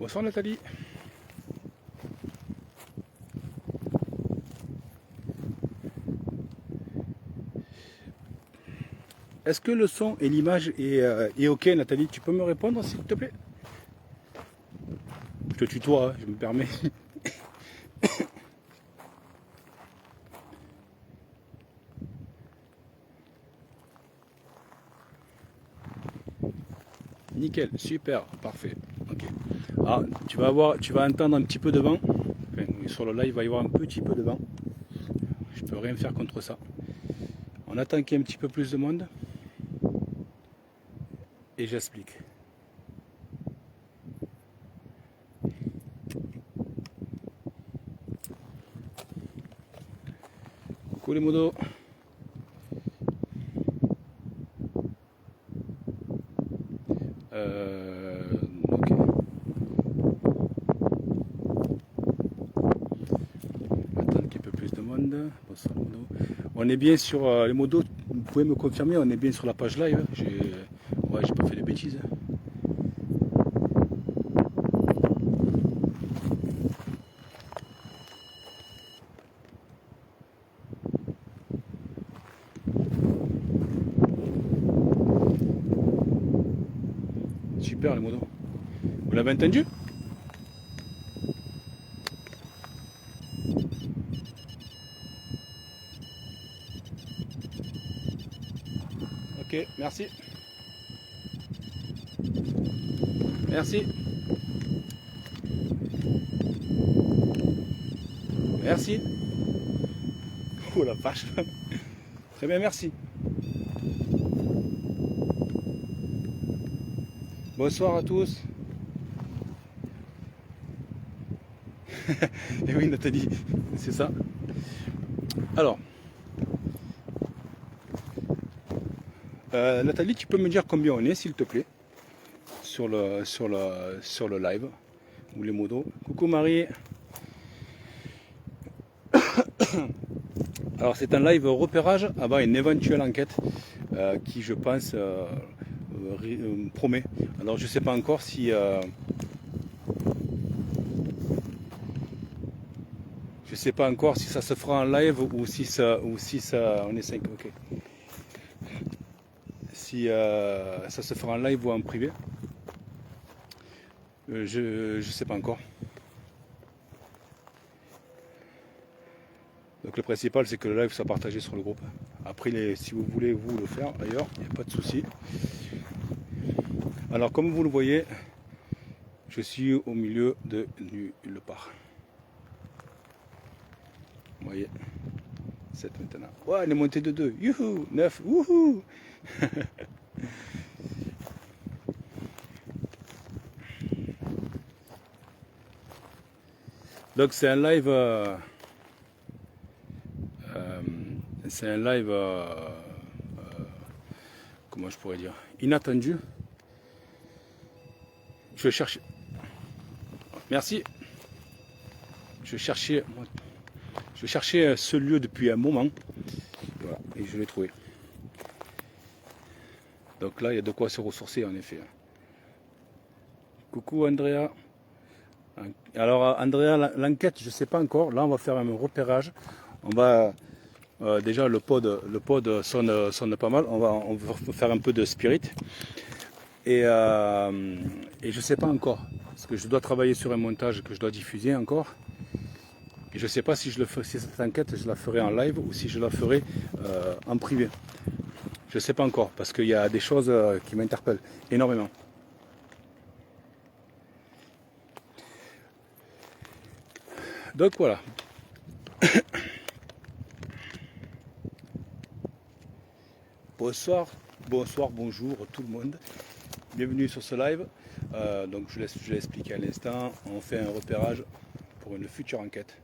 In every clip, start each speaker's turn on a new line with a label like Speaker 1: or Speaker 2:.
Speaker 1: Bonsoir Nathalie. Est-ce que le son et l'image est ok Nathalie? Tu peux me répondre s'il te plaît? Je te tutoie, hein, je me permets. Nickel, super, parfait. Ok. Alors, tu vas entendre un petit peu de vent. Enfin, sur le live, il va y avoir un petit peu de vent. Je peux rien faire contre ça. On attend qu'il y ait un petit peu plus de monde. Et j'explique. Coucou les modos. Ok. Attends qu'il y ait un peu plus de monde. Bonsoir les modos. On est bien sur les modos. Vous pouvez me confirmer, on est bien sur la page live. Ouais, j'ai pas fait de bêtises. Super les modos. Vous l'avez entendu? Ok, merci. Merci. Merci. Oh la vache. Très bien, merci. Bonsoir à tous. Et oui, Nathalie, c'est ça. Alors, Nathalie, tu peux me dire combien on est, s'il te plaît, sur le live, ou les modos. Coucou Marie. Alors, c'est un live repérage avant une éventuelle enquête qui, je pense, promet. Alors, je sais pas encore si... je sais pas encore si ça se fera en live ou si ça... On est 5, ok. Si ça se fera en live ou en privé. Je sais pas encore. Donc le principal c'est que le live soit partagé sur le groupe. Après si vous voulez vous le faire d'ailleurs, il n'y a pas de souci. Alors comme vous le voyez, je suis au milieu de nulle part. Vous voyez, 7 maintenant. Ouais, elle est montée de 2. Youhou, 9. Wouhou. Donc c'est un live comment je pourrais dire, inattendu. Je cherche. Merci. Je cherchais ce lieu depuis un moment. Voilà, et je l'ai trouvé. Donc là, il y a de quoi se ressourcer en effet. Coucou Andrea. Alors Andrea, l'enquête, je ne sais pas encore. Là, on va faire un repérage. On va déjà le pod sonne pas mal. On va faire un peu de spirit. Et je ne sais pas encore. Parce que je dois travailler sur un montage que je dois diffuser encore. Et je ne sais pas si si cette enquête, je la ferai en live ou si je la ferai en privé. Je ne sais pas encore, parce qu'il y a des choses qui m'interpellent énormément. Donc voilà. Bonsoir, bonjour tout le monde. Bienvenue sur ce live. Donc je l'ai expliqué à l'instant. On fait un repérage pour une future enquête.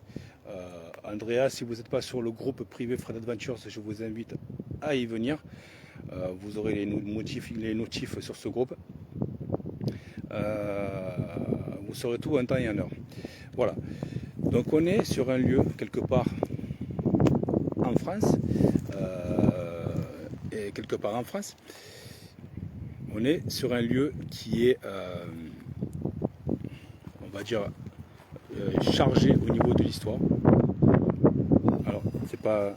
Speaker 1: Andrea, si vous n'êtes pas sur le groupe privé Fred Adventures, je vous invite à y venir. Vous aurez les notifs sur ce groupe. Vous saurez tout en temps et en heure. Voilà. Donc on est sur un lieu quelque part en France. Et quelque part en France. On est sur un lieu qui est va dire, chargé au niveau de l'histoire. Alors, c'est pas...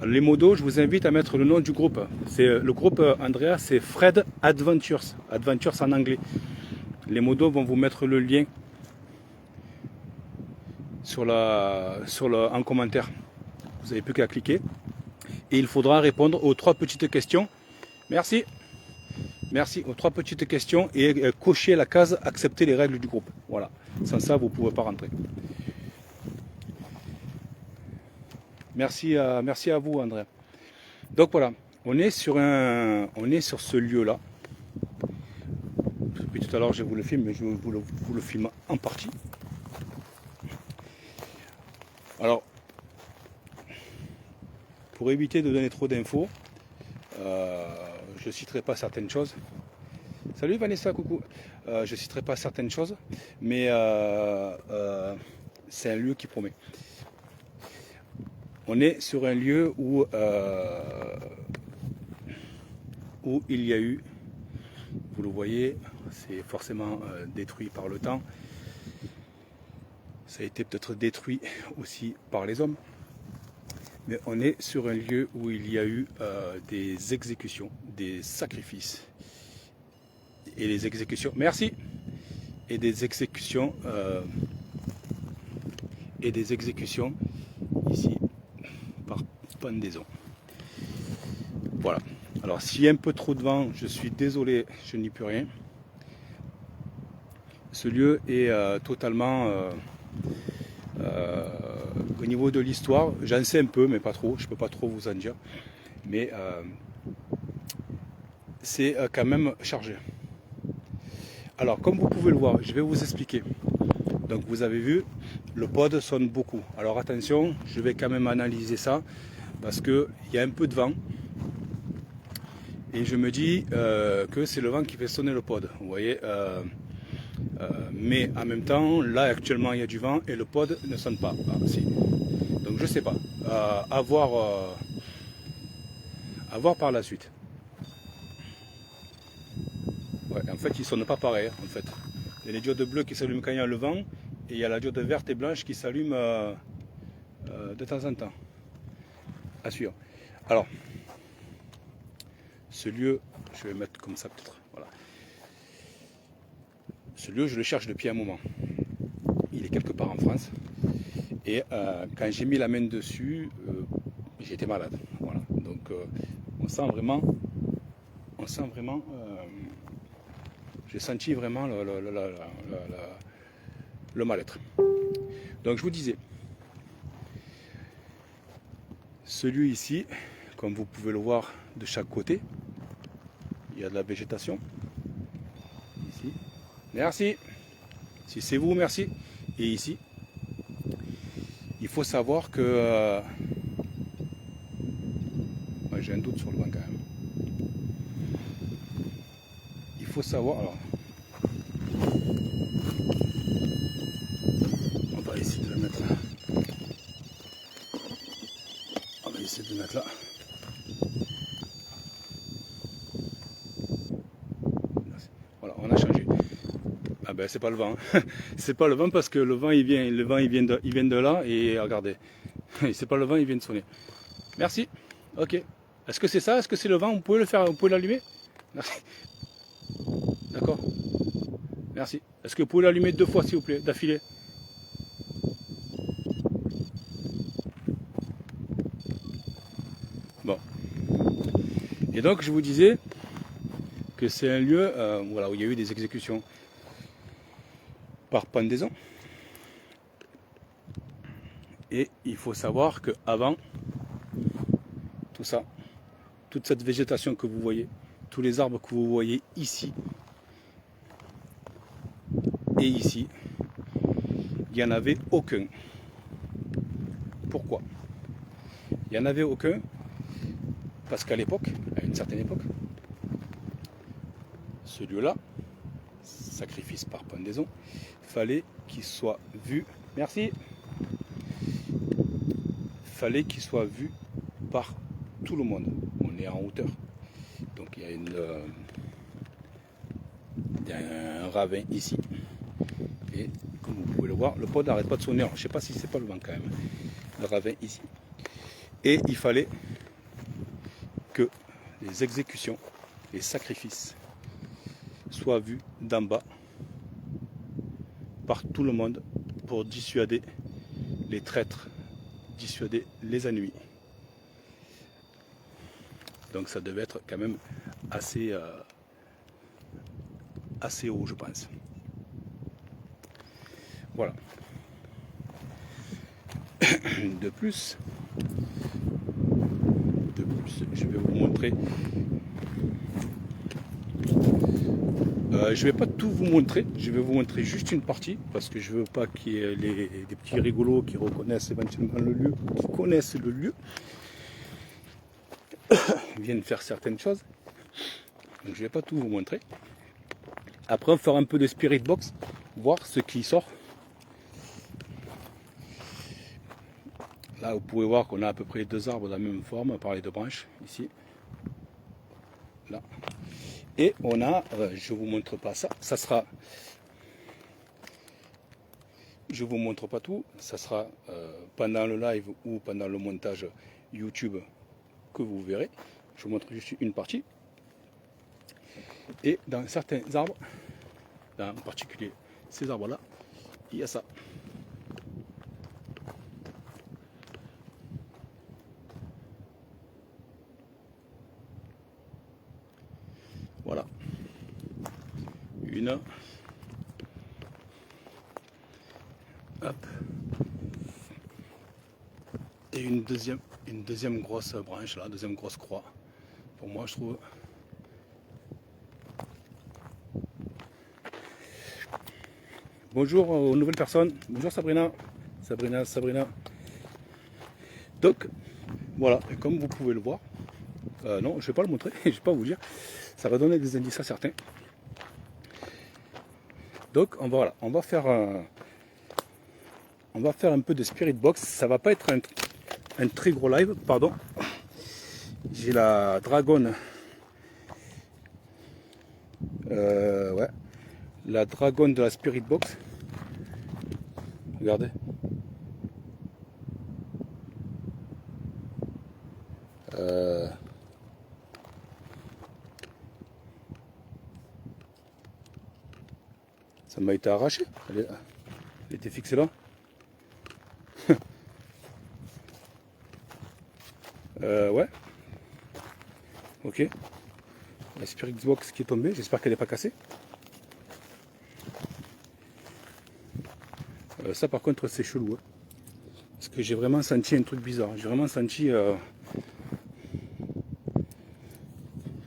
Speaker 1: Les modos, je vous invite à mettre le nom du groupe. C'est le groupe Andrea, c'est Fred Adventures. Adventures en anglais. Les modos vont vous mettre le lien en commentaire. Vous n'avez plus qu'à cliquer. Et il faudra répondre aux 3 petites questions. Merci. Merci aux 3 petites questions et cocher la case accepter les règles du groupe. Voilà. Sans ça, vous ne pouvez pas rentrer. Merci à vous, André. Donc voilà, on est sur ce lieu-là. Depuis tout à l'heure, je vous le filme, mais je vous le filme en partie. Alors, pour éviter de donner trop d'infos, je ne citerai pas certaines choses. Salut Vanessa, coucou. Je ne citerai pas certaines choses, mais c'est un lieu qui promet. On est sur un lieu où il y a eu, vous le voyez, c'est forcément détruit par le temps. Ça a été peut-être détruit aussi par les hommes. Mais on est sur un lieu où il y a eu des exécutions, des sacrifices. Et les exécutions, merci. Et des exécutions ici par pendaison. Voilà. Alors s'il y a un peu trop de vent, je suis désolé, je n'y peux rien. Ce lieu est totalement au niveau de l'histoire, j'en sais un peu, mais pas trop, je ne peux pas trop vous en dire. Mais c'est quand même chargé. Alors comme vous pouvez le voir, je vais vous expliquer. Donc vous avez vu, le pod sonne beaucoup. Alors attention, je vais quand même analyser ça parce qu'il y a un peu de vent. Et je me dis que c'est le vent qui fait sonner le pod. Vous voyez, mais en même temps, là actuellement il y a du vent et le pod ne sonne pas. Ah, si. Donc je sais pas. À voir par la suite. Ouais, en fait, il ne sonne pas pareil. En fait, il y a les diodes bleues qui s'allument quand il y a le vent et il y a la diode verte et blanche qui s'allume de temps en temps. À suivre. Alors, ce lieu, je vais mettre comme ça peut-être. Voilà. Ce lieu, je le cherche depuis un moment. Il est quelque part en France. Et quand j'ai mis la main dessus, j'ai été malade. Voilà. Donc, on sent vraiment. J'ai senti vraiment le mal-être. Donc, je vous disais, ce lieu ici, comme vous pouvez le voir de chaque côté, il y a de la végétation. Ici. Merci. Si c'est vous, merci. Et ici, il faut savoir que... moi, j'ai un doute sur le vent quand même. Il faut savoir... Alors, on va essayer de le mettre là. On va essayer de le mettre là. Voilà, on a changé. Ah ben c'est pas le vent. C'est pas le vent parce que le vent il vient de là et regardez. C'est pas le vent, il vient de sonner. Merci. Ok. Est-ce que c'est ça? Est-ce que c'est le vent? Vous pouvez le faire, vous pouvez l'allumer? Merci. D'accord. Merci. Est-ce que vous pouvez l'allumer 2 fois s'il vous plaît, d'affilée? Bon. Et donc je vous disais que c'est un lieu voilà, où il y a eu des exécutions par pendaison. Et il faut savoir qu'avant, tout ça, toute cette végétation que vous voyez, tous les arbres que vous voyez ici et ici, il n'y en avait aucun. Pourquoi? Il n'y en avait aucun parce qu'à l'époque, à une certaine époque, ce lieu-là, sacrifice par pendaison, fallait qu'il soit vu. Merci. Fallait qu'il soit vu par tout le monde. On est en hauteur. Donc il y a Il y a un ravin ici. Et comme vous pouvez le voir, le pod n'arrête pas de sonner. Alors, je ne sais pas si c'est pas le vent quand même. Le ravin ici. Et il fallait que les exécutions, les sacrifices soient vus d'en bas par tout le monde pour dissuader les traîtres, dissuader les ennemis. Donc ça devait être quand même assez, assez haut, je pense. Voilà. De plus, je vais vous montrer. Je ne vais pas tout vous montrer, je vais vous montrer juste une partie parce que je ne veux pas qu'il y ait des petits rigolos qui reconnaissent éventuellement le lieu, qui connaissent le lieu, viennent faire certaines choses. Donc je ne vais pas tout vous montrer. Après on fera un peu de spirit box, voir ce qui sort. Là vous pouvez voir qu'on a à peu près 2 arbres de la même forme par les 2 branches ici. Là. Et on a, je vous montre pas ça, ça sera, je vous montre pas tout, ça sera pendant le live ou pendant le montage YouTube que vous verrez. Je vous montre juste une partie. Et dans certains arbres, en particulier ces arbres-là, il y a ça. Voilà. Une. Hop. Et une deuxième grosse branche là, deuxième grosse croix. Pour moi, je trouve. Bonjour aux nouvelles personnes. Bonjour Sabrina. Sabrina. Donc, voilà. Et comme vous pouvez le voir, non, je ne vais pas le montrer, je ne vais pas vous dire. Ça va donner des indices à certains. Donc, on va faire un peu de spirit box. Ça va pas être un très gros live, pardon. J'ai la dragonne. Ouais. La dragonne de la spirit box. Regardez. Ça m'a été arraché. Elle était fixée là. Ouais. Ok. La spirit box qui est tombée. J'espère qu'elle n'est pas cassée. Ça par contre c'est chelou. Hein. Parce que j'ai vraiment senti un truc bizarre. J'ai vraiment senti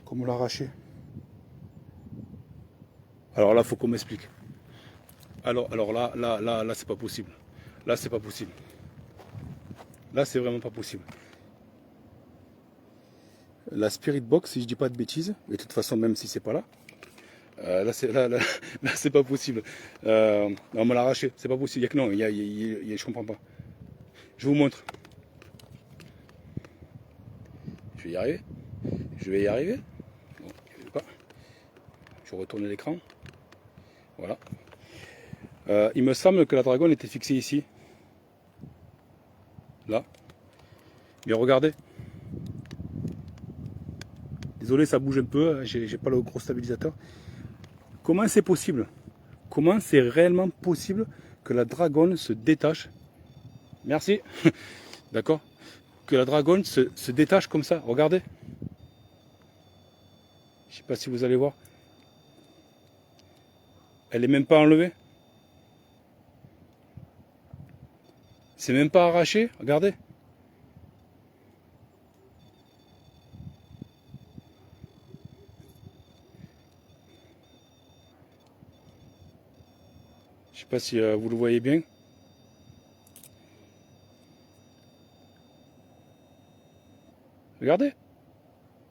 Speaker 1: comme on l'a arraché. Alors là, faut qu'on m'explique. Alors là, c'est pas possible. Là, c'est pas possible. Là, c'est vraiment pas possible. La Spirit Box, si je dis pas de bêtises, et de toute façon, même si c'est pas là, là, c'est pas possible. On me l'a arraché, c'est pas possible. Il y a que non, je comprends pas. Je vous montre. Je vais y arriver. Je vais y arriver. Bon, je vais pas. Je retourne l'écran. Voilà. Il me semble que la dragonne était fixée ici. Là. Mais regardez. Désolé, ça bouge un peu, j'ai pas le gros stabilisateur. Comment c'est possible? Comment c'est réellement possible que la dragonne se détache? Merci. D'accord? Que la dragonne se détache comme ça. Regardez. Je sais pas si vous allez voir. Elle est même pas enlevée. C'est même pas arraché. Regardez. Je sais pas si vous le voyez bien. Regardez.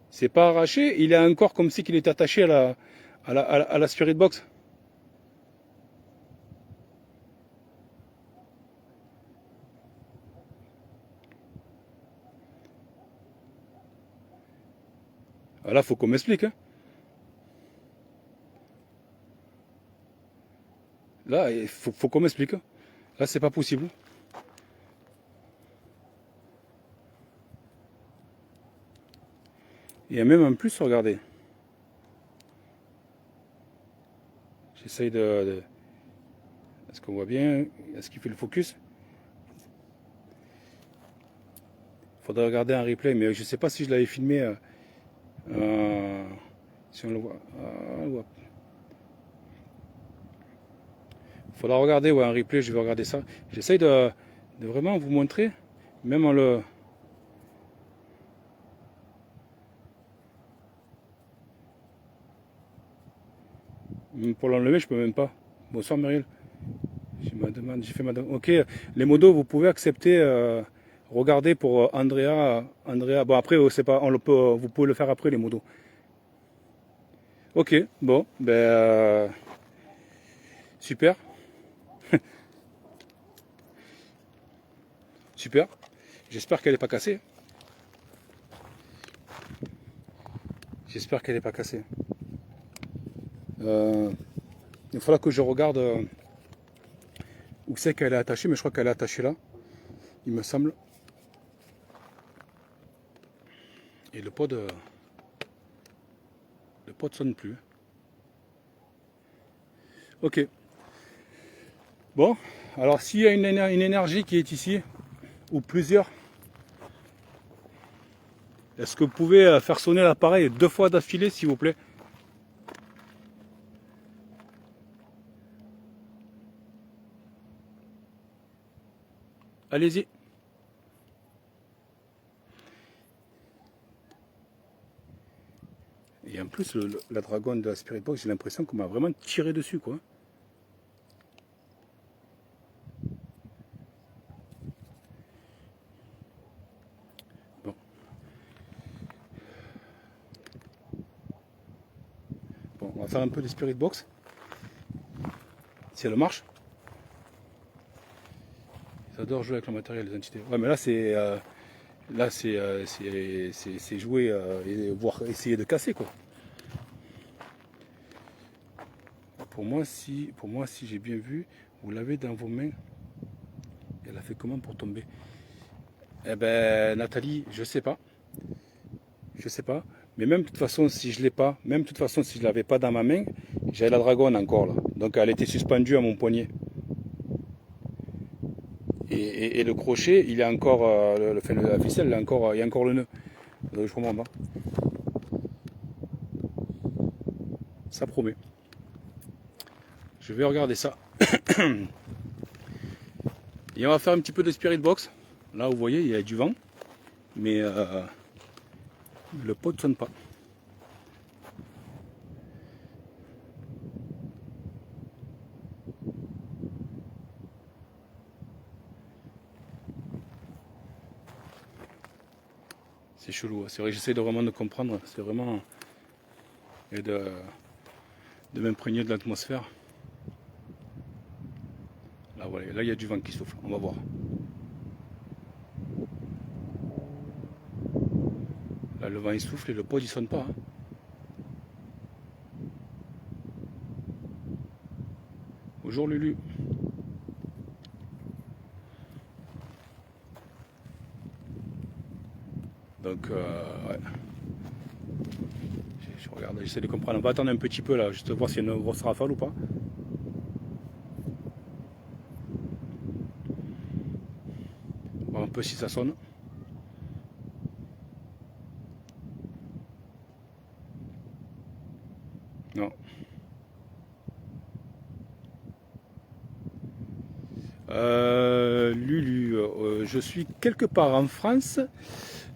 Speaker 1: C'est pas arraché. Il est encore comme si il était attaché à la Spirit Box. Là, faut qu'on m'explique. Hein. Là, il faut qu'on m'explique. Là, c'est pas possible. Et même en plus, regardez. J'essaye de... Est-ce qu'on voit bien? Est-ce qu'il fait le focus? Il faudrait regarder un replay, mais je ne sais pas si je l'avais filmé. Si on le voit. Il faudra regarder un replay, je vais regarder ça. J'essaye de vraiment vous montrer, même en le... Pour l'enlever, je peux même pas. Bonsoir Meryl. J'ai fait ma demande. Ok, les modos, vous pouvez accepter, regarder pour Andrea. Bon après, c'est pas, vous pouvez le faire après les modos. Ok, bon, ben super, super. J'espère qu'elle n'est pas cassée. J'espère qu'elle n'est pas cassée. Il faudra que je regarde où c'est qu'elle est attachée, mais je crois qu'elle est attachée là, il me semble. Et le pod sonne plus. Ok. Bon, alors s'il y a une énergie qui est ici, ou plusieurs, est-ce que vous pouvez faire sonner l'appareil 2 fois d'affilée, s'il vous plaît? Allez-y. Et en plus, la dragonne de la Spirit Box, j'ai l'impression qu'on m'a vraiment tiré dessus, quoi. Bon. Bon, on va faire un peu de Spirit Box. Si elle marche. J'adore jouer avec le matériel des entités. Ouais, mais là, c'est jouer et voire essayer de casser, quoi. Pour moi, si j'ai bien vu, vous l'avez dans vos mains. Elle a fait comment pour tomber? Eh ben, Nathalie, je sais pas. Je sais pas. Mais même de toute façon, si je l'ai pas, même de toute façon, si je l'avais pas dans ma main, j'ai la dragonne encore là. Donc elle était suspendue à mon poignet. Et le crochet, il est encore, la ficelle, il y a encore le nœud. Donc, je comprends pas. Ça promet. Je vais regarder ça. Et on va faire un petit peu de Spirit Box. Là, vous voyez, il y a du vent. Mais le pot ne sonne pas. C'est chelou. C'est vrai que j'essaie de vraiment de comprendre. C'est vraiment... Et de m'imprégner de l'atmosphère. Là, voilà. Là, il y a du vent qui souffle. On va voir. Là, le vent il souffle et le pod il sonne pas. Hein. Bonjour Lulu. Donc, ouais. Je regarde, j'essaie de comprendre. On va attendre un petit peu là, juste voir s'il y a une grosse rafale ou pas. Voir un peu si ça sonne. Non. Lulu, je suis quelque part en France,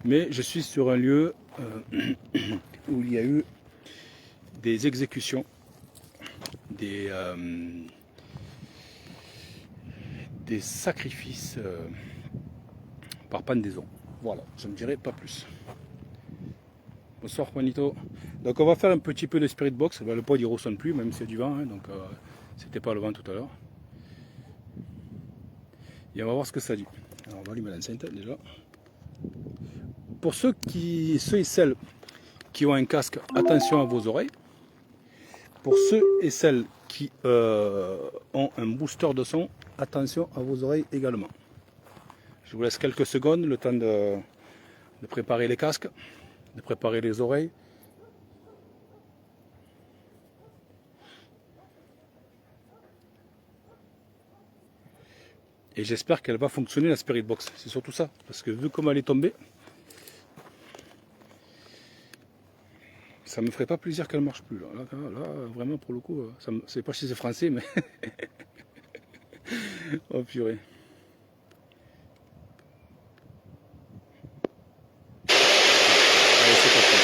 Speaker 1: mais je suis sur un lieu où il y a eu des exécutions, des sacrifices par pendaison. Voilà, je ne dirai pas plus. Bonsoir Juanito. Donc on va faire un petit peu de Spirit Box. Le pod il ne ressonne plus, même s'il y a du vent, hein, donc c'était pas le vent tout à l'heure. Et on va voir ce que ça dit. Alors on va allumer l'enceinte déjà. Pour ceux et celles qui ont un casque, attention à vos oreilles. Pour ceux et celles qui ont un booster de son, attention à vos oreilles également. Je vous laisse quelques secondes, le temps de préparer les casques, de préparer les oreilles. Et j'espère qu'elle va fonctionner la Spirit Box. C'est surtout ça. Parce que vu comment elle est tombée, ça me ferait pas plaisir qu'elle marche plus. Là, vraiment pour le coup, je sais pas si c'est français, mais oh purée. Allez, c'est parti.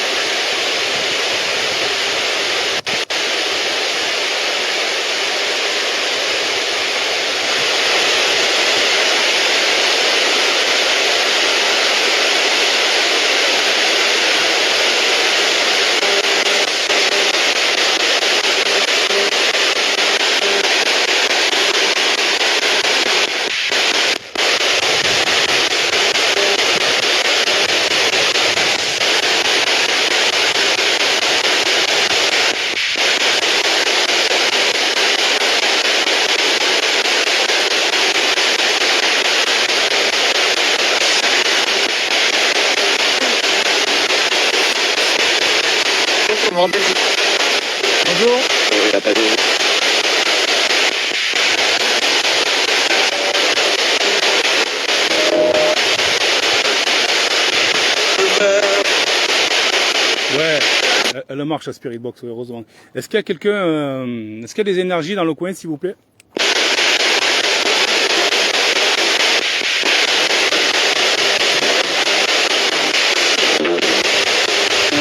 Speaker 1: Bonjour. Ouais, elle marche la Spirit Box, heureusement. Est-ce qu'il y a quelqu'un, est-ce qu'il y a des énergies dans le coin, s'il vous plaît?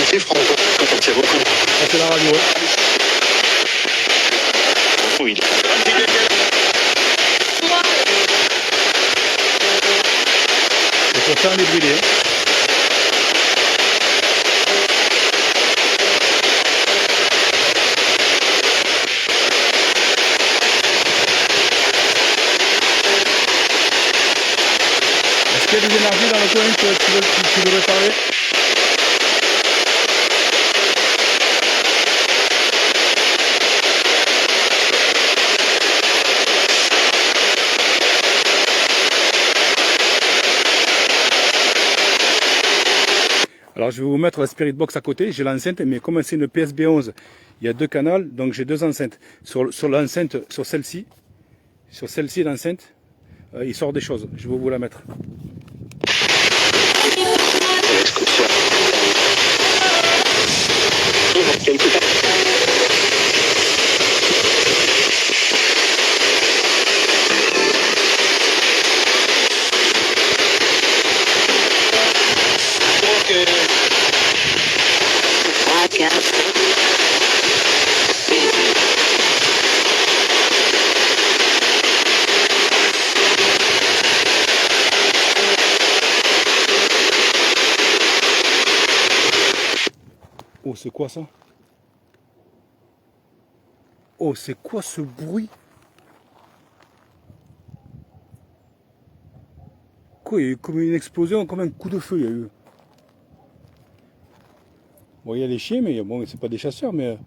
Speaker 2: C'est Franco, c'est beaucoup.
Speaker 1: Ça, c'est la radio.
Speaker 2: Oui.
Speaker 1: Et pourtant, elle est brûlée. Est-ce qu'il y a des énergies dans le coin que tu voudrais parler? Alors je vais vous mettre la Spirit Box à côté, j'ai l'enceinte, mais comme c'est une PSB 11, il y a deux canaux, donc j'ai deux enceintes. Sur l'enceinte, sur celle-ci l'enceinte, il sort des choses. Je vais vous la mettre. Oh, c'est quoi ça? Oh, c'est quoi ce bruit? Quoi, il y a eu comme une explosion, comme un coup de feu, il y a eu. Bon, il y a les chiens, mais bon, c'est pas des chasseurs, mais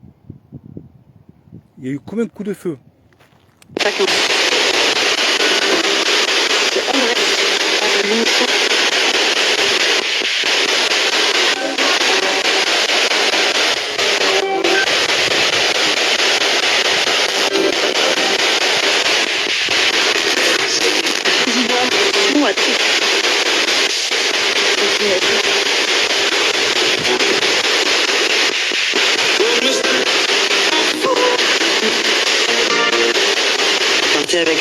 Speaker 1: il y a eu comme un coup de feu.
Speaker 2: Avec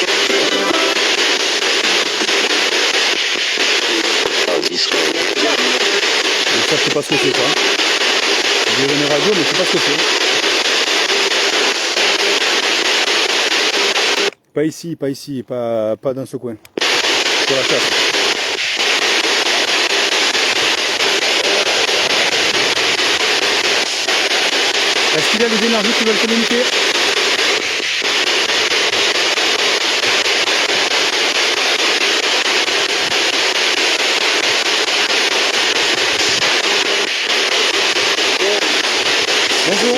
Speaker 1: Ça, je sais pas ce que c'est ça. J'ai une radio, mais je sais pas ce que c'est. Pas ici, pas dans ce coin. Sur la chasse. Est-ce qu'il y a des énergies qui veulent communiquer? Bonjour.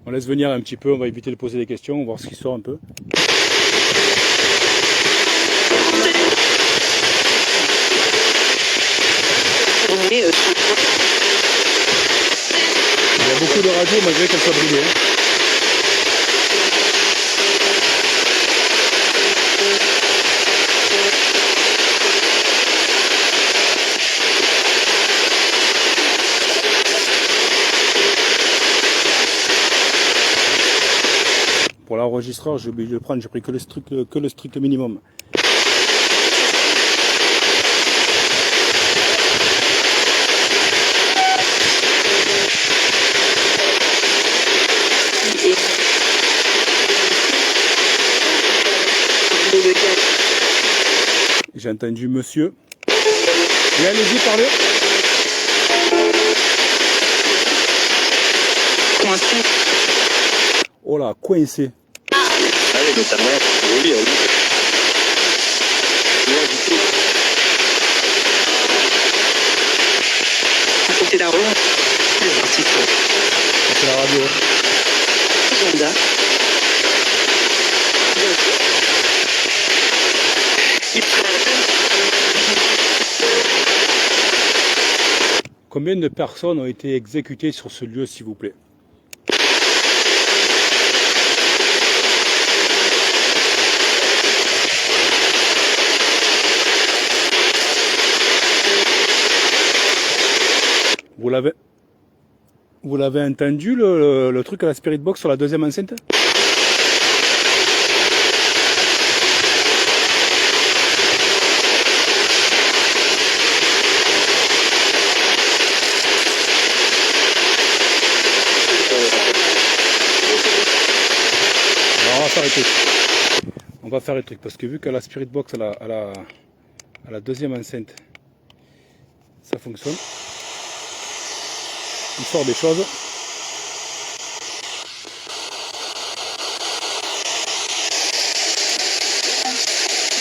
Speaker 1: On laisse venir un petit peu, on va éviter de poser des questions, on va voir ce qui sort un peu. Il y a beaucoup de radios malgré qu'elles soient brûlées. Pour l'enregistreur, j'ai oublié de le prendre, j'ai pris que le strict minimum. J'ai entendu monsieur. Et allez-y, parlez.
Speaker 2: Coincé.
Speaker 1: Oh là, coincé.
Speaker 2: Allez, de ta mère. Oui, oui. C'était la roue. Les artistes.
Speaker 1: C'est la radio.
Speaker 2: Agenda.
Speaker 1: Combien de personnes ont été exécutées sur ce lieu, s'il vous plaît? Vous l'avez entendu le truc à la Spirit Box sur la deuxième enceinte? Alors on va faire les trucs. On va faire les trucs parce que vu qu'à la Spirit Box à la deuxième enceinte ça fonctionne. Il sort des choses. Là,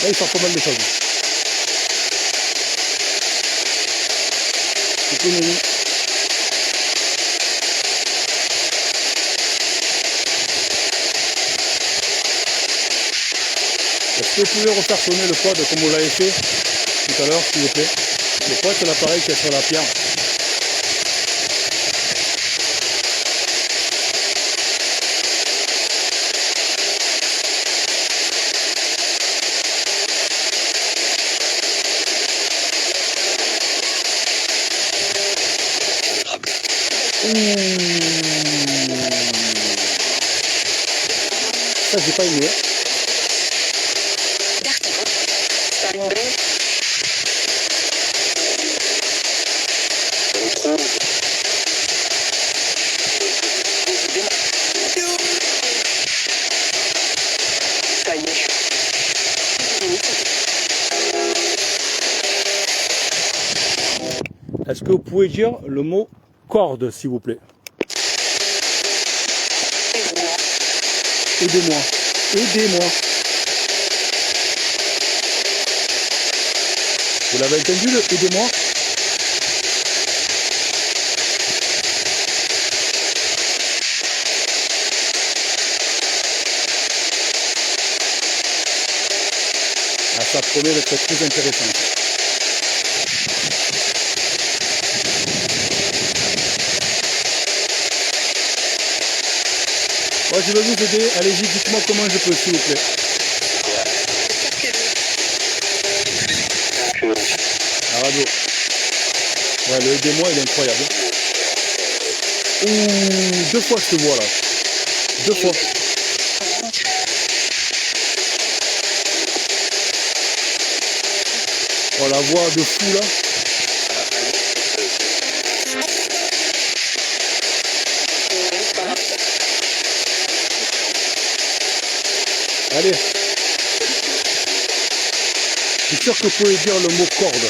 Speaker 1: il sort pas mal de choses. C'est tout nouveau. Est-ce que vous pouvez refaire sonner le pod comme vous l'avez fait tout à l'heure, s'il vous plaît? Le pod, c'est l'appareil qui est sur la pierre. Ça, j'ai pas aimé. Est-ce que vous pouvez dire le mot corde, s'il vous plaît? Aidez-moi. Aidez-moi. Vous l'avez entendu, le aidez-moi? Ah, ça promet d'être très intéressant. Moi, je vais vous aider. Allez-y, dites-moi comment je peux, s'il vous plaît. La radio. Ouais, le aidez-moi, il est incroyable. Ouh, 2 fois cette voix là. 2 fois. Oh, la voix de fou là. Allez. Je suis sûr que vous pouvez dire le mot corde.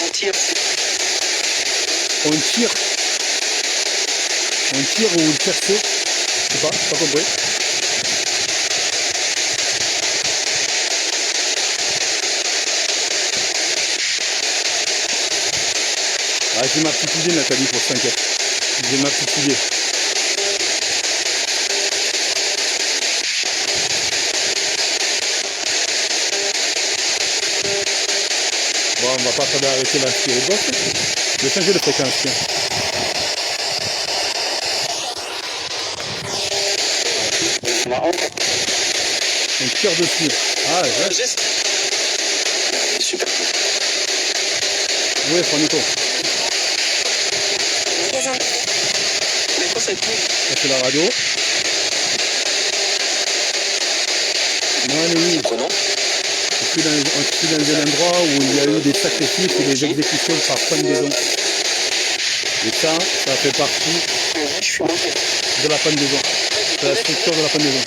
Speaker 2: On tire.
Speaker 1: On tire. On tire ou on tire ce. Je sais pas compris. Ah, j'ai ma petite idée, Nathalie, pour 5 heures. J'ai ma petite idée. Bon, on va pas tarder à arrêter la spirit box. Je vais changer de fréquence. Tiens. On tire dessus. Ah, ouais.
Speaker 2: Super.
Speaker 1: Oui, prends Nico. Ça c'est la radio. Non, oui. Je suis dans un endroit où il y a eu des sacrifices et des exécutions par pendaison. Et ça fait partie de la pendaison. De la structure de la pendaison.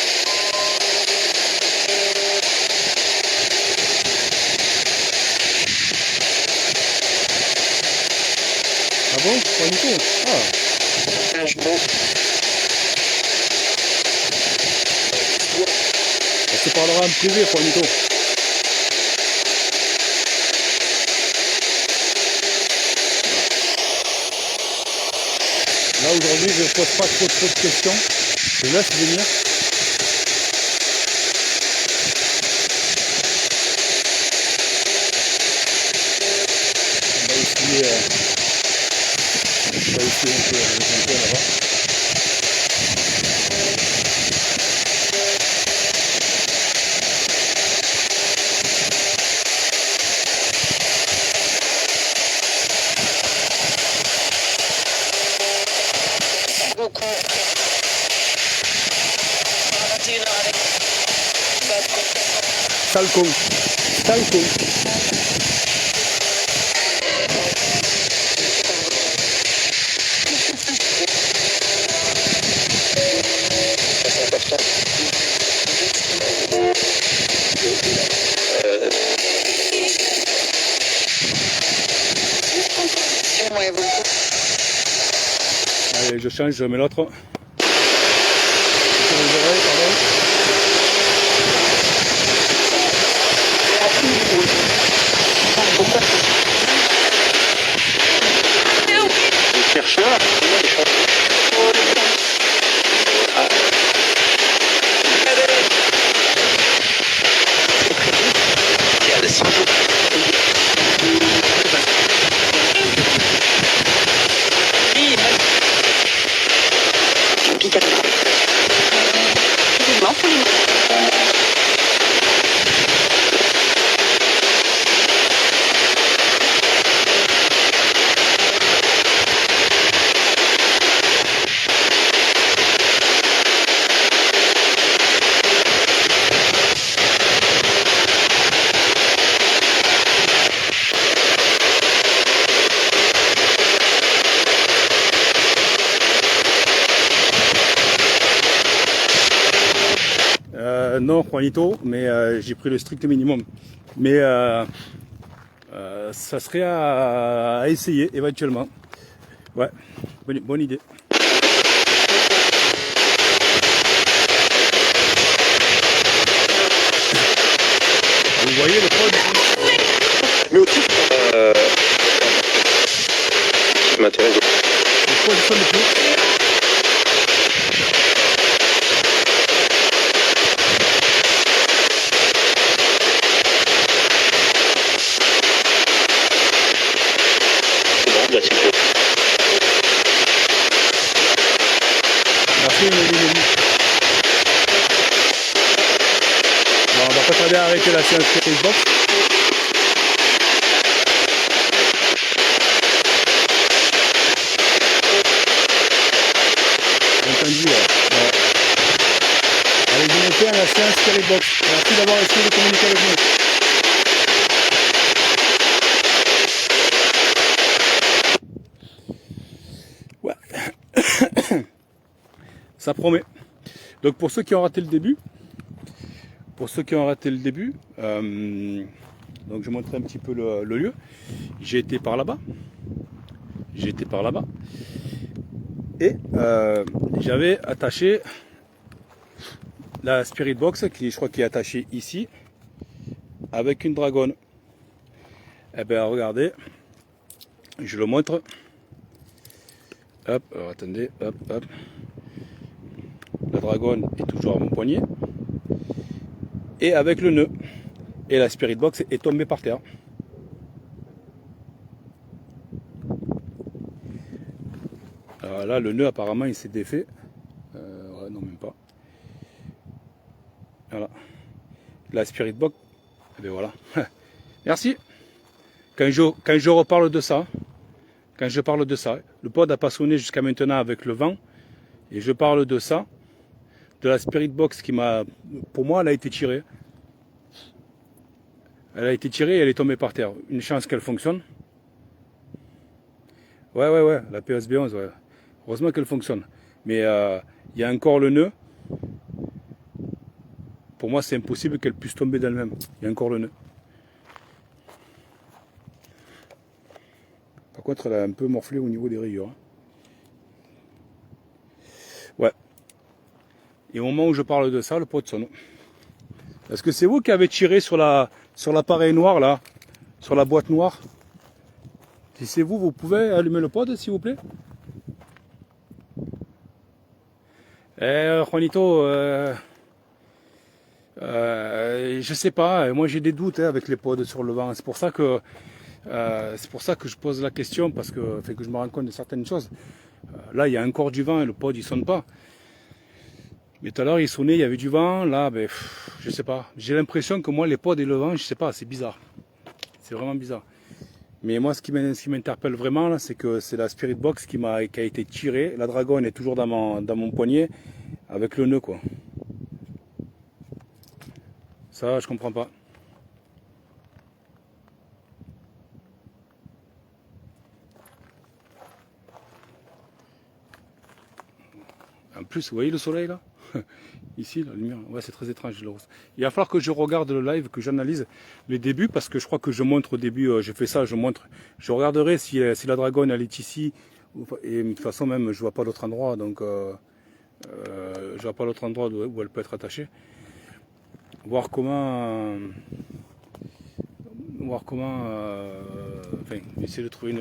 Speaker 1: Ah bon? Pas du tout. Ah. On se parlera en privé, Juanito. Là aujourd'hui je ne pose pas trop de questions. Je laisse venir. On va essayer un peu là-bas. Sale con. Sale con.
Speaker 2: C'est important.
Speaker 1: Allez, je change, je mets l'autre.
Speaker 2: Chercheur.
Speaker 1: Non, Juanito, mais j'ai pris le strict minimum. Mais ça serait à essayer éventuellement. Ouais, bonne idée. Vous voyez le pod?
Speaker 2: Mais au titre, qui m'intéresse.
Speaker 1: Le pod sonne plus. Bon, on va pas tarder à arrêter la séance Spirit Box. Entendu, ouais. Allez, je vous fais la séance Spirit Box. Merci d'avoir essayé de communiquer avec nous. Ouais. Ça promet. Donc pour ceux qui ont raté le début, donc je montrer un petit peu le lieu. J'ai été par là-bas. Et j'avais attaché la Spirit Box qui je crois qui est attachée ici avec une dragonne. Et bien regardez, je le montre. Hop, alors attendez, hop, hop. La dragonne est toujours à mon poignet. Et avec le nœud. Et la Spirit Box est tombée par terre. Alors là, le nœud apparemment il s'est défait. Ouais, non, même pas. Voilà. La Spirit Box, et bien voilà. Merci. Quand je reparle de ça, quand je parle de ça, le pod n'a pas sonné jusqu'à maintenant avec le vent, et je parle de ça, de la Spirit Box qui m'a, pour moi, elle a été tirée. Elle a été tirée et elle est tombée par terre. Une chance qu'elle fonctionne. Ouais, la PSB11, ouais. Heureusement qu'elle fonctionne. Mais il y a encore le nœud. Pour moi, c'est impossible qu'elle puisse tomber d'elle-même. Il y a encore le nœud. Par contre, elle a un peu morflé au niveau des rayures. Ouais. Et au moment où je parle de ça, le pot sonne. Est-ce que c'est vous qui avez tiré sur l'appareil noir, là, sur la boîte noire? Si c'est vous, vous pouvez allumer le pod, s'il vous plaît? Juanito, je sais pas. Moi, j'ai des doutes avec les pods sur le vent. C'est pour ça que je pose la question, parce que, fait que je me rends compte de certaines choses. Là, il y a encore du vent et le pod, il sonne pas. Mais tout à l'heure, il sonnait, il y avait du vent. Là, ben, je sais pas. J'ai l'impression que moi, les pods et le vent, je sais pas, c'est bizarre. C'est vraiment bizarre. Mais moi, ce qui m'interpelle vraiment, là, c'est que c'est la Spirit Box qui a été tirée. La dragonne est toujours dans mon poignet, avec le nœud, quoi. Ça, je comprends pas. En plus, vous voyez le soleil, là? Ici, la lumière, ouais, c'est très étrange. Il va falloir que je regarde le live, que j'analyse les débuts, parce que je crois que je montre au début, j'ai fait ça, je regarderai si la dragonne elle est ici, et de toute façon même, je vois pas l'autre endroit, donc je vois pas l'autre endroit où elle peut être attachée. Voir comment, enfin, essayer de trouver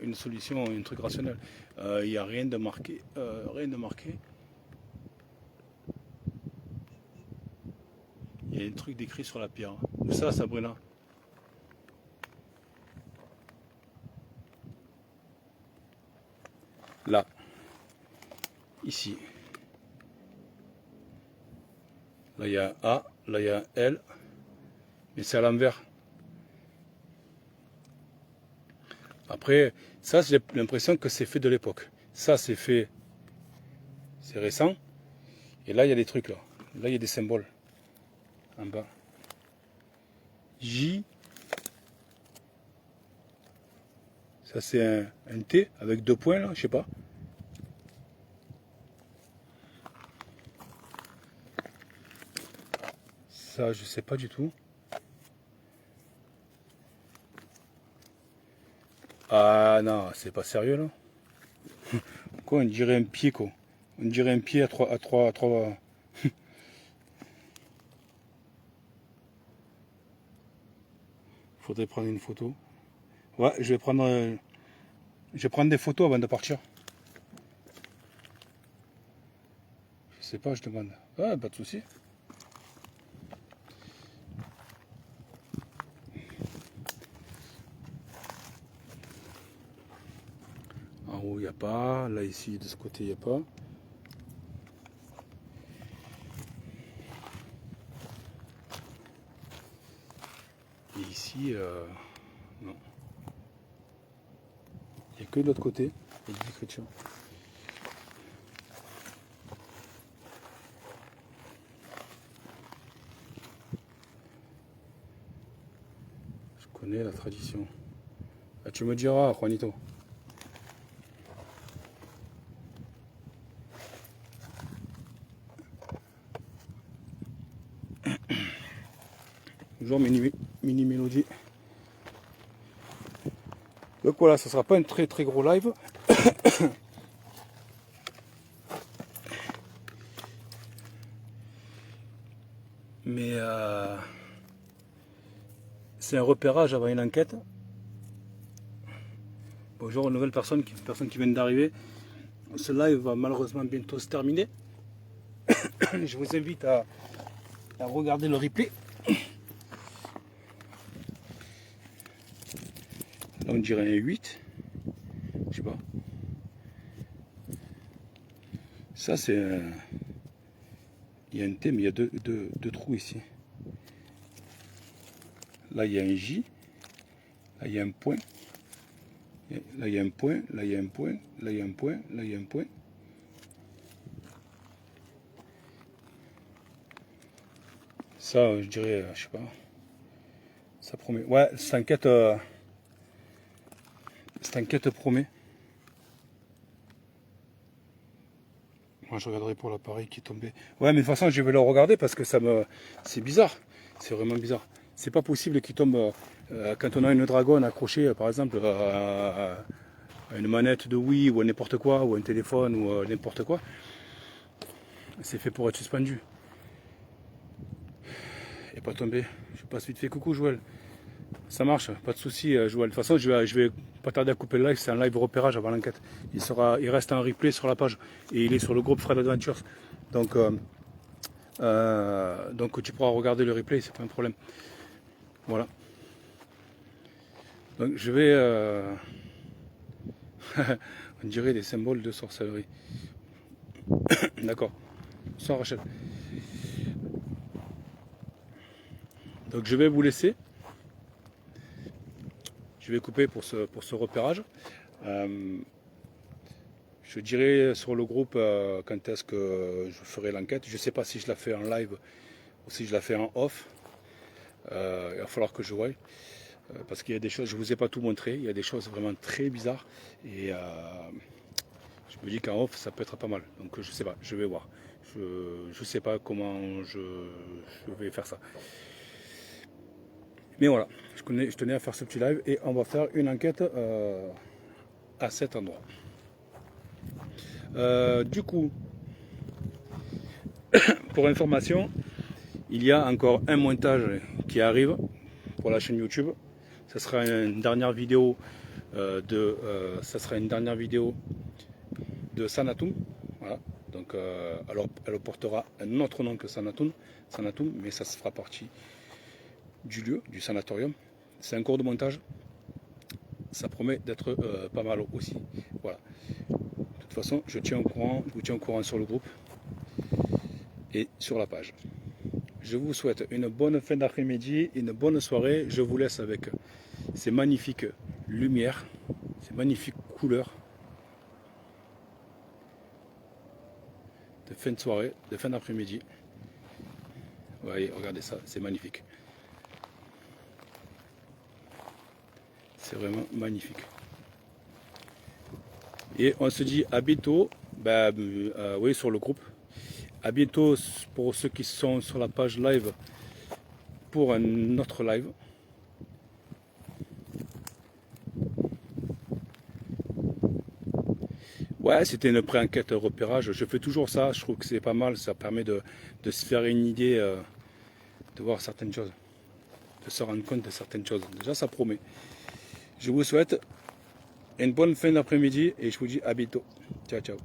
Speaker 1: une solution, un truc rationnel. Il n'y a rien de marqué, rien de marqué. Il y a un truc décrit sur la pierre. Où ça, Sabrina? Là. Ici. Là, il y a un A. Là, il y a un L. Mais c'est à l'envers. Après, ça, j'ai l'impression que c'est fait de l'époque. Ça, c'est fait. C'est récent. Et là, il y a des trucs là. Là, il y a des symboles. En bas. J. Ça, c'est un T avec 2 points là, je sais pas. Ça, je sais pas du tout. Ah non, c'est pas sérieux là. Quoi, on dirait un pied quoi. On dirait un pied à 3. Faudrait prendre une photo. Ouais, je vais prendre des photos avant de partir. Je sais pas, je demande. Ah, pas de souci. En haut, il n'y a pas. Là, ici, de ce côté, il n'y a pas. Et ici, non. Il n'y a que de l'autre côté. Il y a des écritures. Je connais la tradition. Ah, tu me diras, Juanito. Bonjour mini mélodie. Donc voilà, ce sera pas un très très gros live. Mais c'est un repérage avant une enquête. Bonjour, une nouvelle personne qui vient d'arriver. Ce live va malheureusement bientôt se terminer. Je vous invite à regarder le replay. Là on dirait un 8. Je sais pas. Ça c'est un... Il y a un T mais il y a deux trous ici. Là il y a un J. Là il y a un point. Là il y a un point. Là il y a un point. Là il y a un point. Là il y a un point. Ça je dirais, je sais pas. Ça promet. Ouais, cette enquête promet. Moi je regarderai pour l'appareil qui est tombé. Ouais mais de toute façon je vais le regarder parce que c'est bizarre. C'est vraiment bizarre. C'est pas possible qu'il tombe quand on a une dragonne accrochée par exemple à une manette de Wii ou à n'importe quoi, ou un téléphone ou n'importe quoi. C'est fait pour être suspendu. Et pas tombé. Je passe vite fait. Coucou Joël. Ça marche, pas de souci Joël. De toute façon je vais pas tarder à couper le live, c'est un live repérage avant l'enquête. Il reste en replay sur la page et il est sur le groupe Fred Adventures. Donc tu pourras regarder le replay, c'est pas un problème. Voilà. Donc je vais on dirait des symboles de sorcellerie. D'accord. Sans Rachel. Donc je vais vous laisser. Je vais couper pour ce repérage. Je dirai sur le groupe quand est-ce que je ferai l'enquête. Je ne sais pas si je la fais en live ou si je la fais en off. Il va falloir que je voie. Parce qu'il y a des choses, je ne vous ai pas tout montré, il y a des choses vraiment très bizarres. Et je me dis qu'en off, ça peut être pas mal. Donc je ne sais pas, je vais voir. Je ne sais pas comment je vais faire ça. Mais voilà, je tenais à faire ce petit live et on va faire une enquête à cet endroit. Du coup, pour information, il y a encore un montage qui arrive pour la chaîne YouTube. Ça sera une dernière vidéo de Sanatoum. Voilà. Donc, alors, elle portera un autre nom que Sanatoum, mais ça se fera partie du lieu, du sanatorium. C'est un cours de montage. Ça promet d'être pas mal aussi. Voilà. De toute façon, je vous tiens au courant sur le groupe et sur la page. Je vous souhaite une bonne fin d'après-midi, une bonne soirée. Je vous laisse avec ces magnifiques lumières, ces magnifiques couleurs de fin de soirée, de fin d'après-midi. Vous voyez, regardez ça, c'est magnifique. C'est vraiment magnifique. Et on se dit à bientôt, oui, sur le groupe. À bientôt pour ceux qui sont sur la page live pour un autre live. Ouais, c'était une pré-enquête repérage. Je fais toujours ça. Je trouve que c'est pas mal. Ça permet de se faire une idée, de voir certaines choses, de se rendre compte de certaines choses. Déjà, ça promet. Je vous souhaite une bonne fin d'après-midi et je vous dis à bientôt. Ciao, ciao.